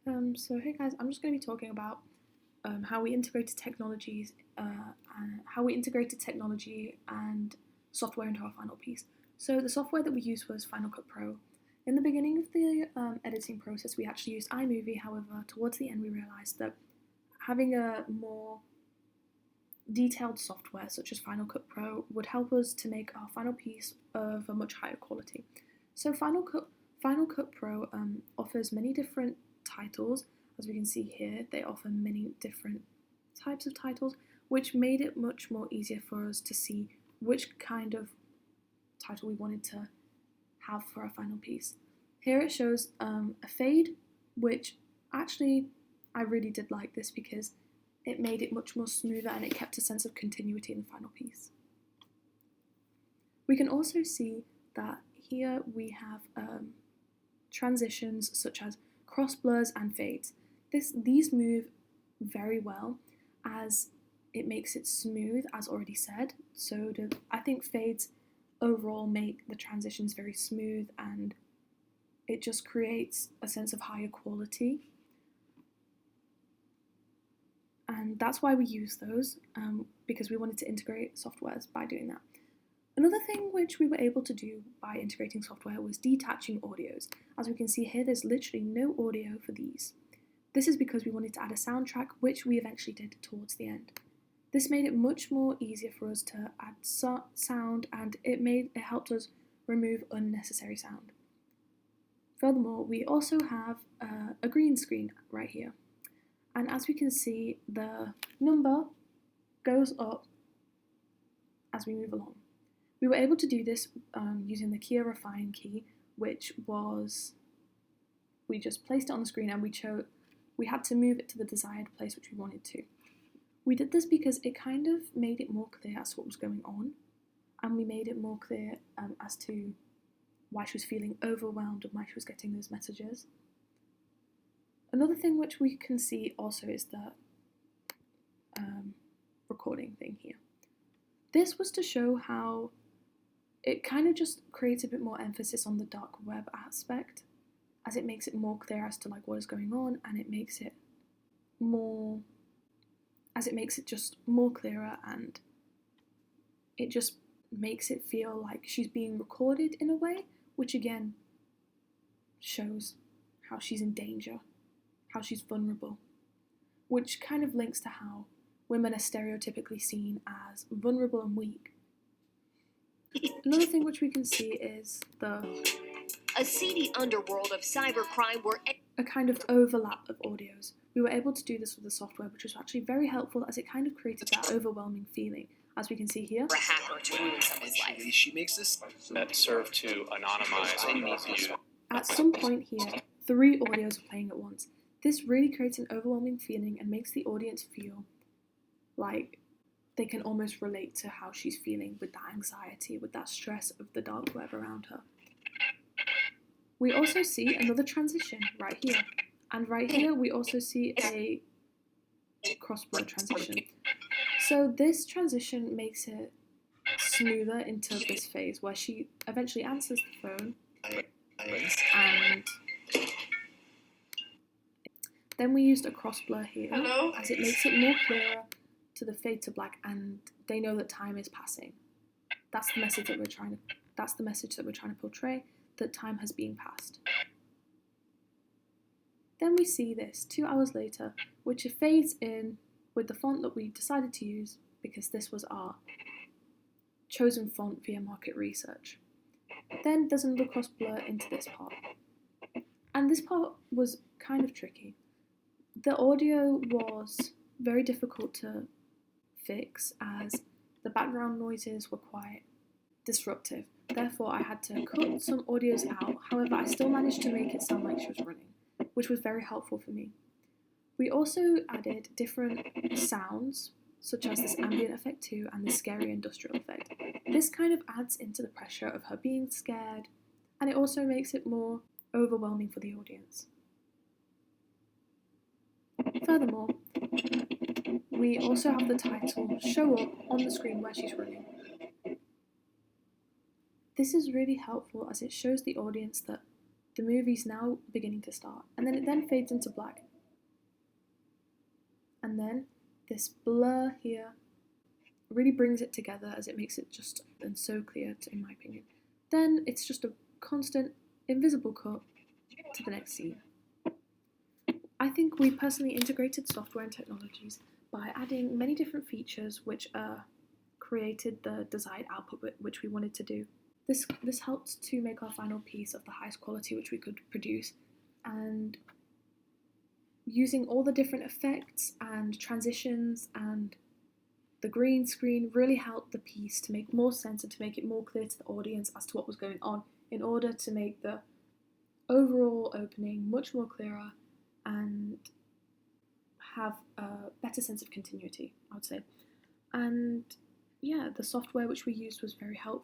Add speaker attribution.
Speaker 1: So hey guys, I'm just going to be talking about how we integrated technologies, and how we integrated technology and software into our final piece. So the software that we used was Final Cut Pro. In the beginning of the editing process, we actually used iMovie. However, towards the end, we realized that having a more detailed software such as Final Cut Pro would help us to make our final piece of a much higher quality. So Final Cut Pro offers many different titles. As we can see here, they offer many different types of titles, which made it much more easier for us to see which kind of title we wanted to have for our final piece. Here it shows a fade, which actually I really did like this because it made it much more smoother and it kept a sense of continuity in the final piece. We can also see that here we have transitions such as cross blurs and fades. These move very well as it makes it smooth, as already said. I think fades overall make the transitions very smooth and it just creates a sense of higher quality. And that's why we use those, because we wanted to integrate softwares by doing that. Another thing which we were able to do by integrating software was detaching audios. As we can see here, there's literally no audio for these. This is because we wanted to add a soundtrack, which we eventually did towards the end. This made it much more easier for us to add sound, and it helped us remove unnecessary sound. Furthermore, we also have a green screen right here. And as we can see, the number goes up as we move along. We were able to do this using the Kia Refine key, which was, we just placed it on the screen and we had to move it to the desired place which we wanted to. We did this because it kind of made it more clear as to what was going on, and we made it more clear as to why she was feeling overwhelmed and why she was getting those messages. Another thing which we can see also is the recording thing here. This was to show how it kind of just creates a bit more emphasis on the dark web aspect, as it makes it more clear as to what is going on, and it makes it just more clearer, and it just makes it feel like she's being recorded in a way, which again shows how she's in danger, how she's vulnerable, which kind of links to how women are stereotypically seen as vulnerable and weak. Another thing which we can see is
Speaker 2: a seedy underworld of cybercrime where
Speaker 1: a kind of overlap of audios. We were able to do this with the software, which was actually very helpful as it kind of created that overwhelming feeling, as we can see here.
Speaker 2: a hacker to ruin someone's life.
Speaker 3: She makes this that serve to anonymize any view.
Speaker 1: At some point here, 3 audios are playing at once. This really creates an overwhelming feeling and makes the audience feel like they can almost relate to how she's feeling with that anxiety, with that stress of the dark web around her. We also see another transition right here. And right here we also see a cross-blur transition. So this transition makes it smoother into this phase where she eventually answers the phone, and then we used a cross-blur here.
Speaker 4: Hello?
Speaker 1: As it makes it more clearer to the fade to black, and they know that time is passing. That's the message that we're trying to portray, that time has been passed. Then we see this 2 hours later, which fades in with the font that we decided to use because this was our chosen font via market research. Then there's another cross blur into this part. And this part was kind of tricky. The audio was very difficult to fix as the background noises were quite disruptive. Therefore, I had to cut some audios out. However, I still managed to make it sound like she was running, which was very helpful for me. We also added different sounds, such as this ambient effect too, and the scary industrial effect. This kind of adds into the pressure of her being scared, and it also makes it more overwhelming for the audience. Furthermore, we also have the title show up on the screen where she's running. This is really helpful as it shows the audience that the movie's now beginning to start, and then it then fades into black. And then this blur here really brings it together as it makes it just and so clear, in my opinion. Then it's just a constant invisible cut to the next scene. I think we personally integrated software and technologies by adding many different features which created the desired output which we wanted to do. This helped to make our final piece of the highest quality which we could produce, and using all the different effects and transitions and the green screen really helped the piece to make more sense and to make it more clear to the audience as to what was going on, in order to make the overall opening much more clearer and have a better sense of continuity, I would say. And yeah, the software which we used was very helpful.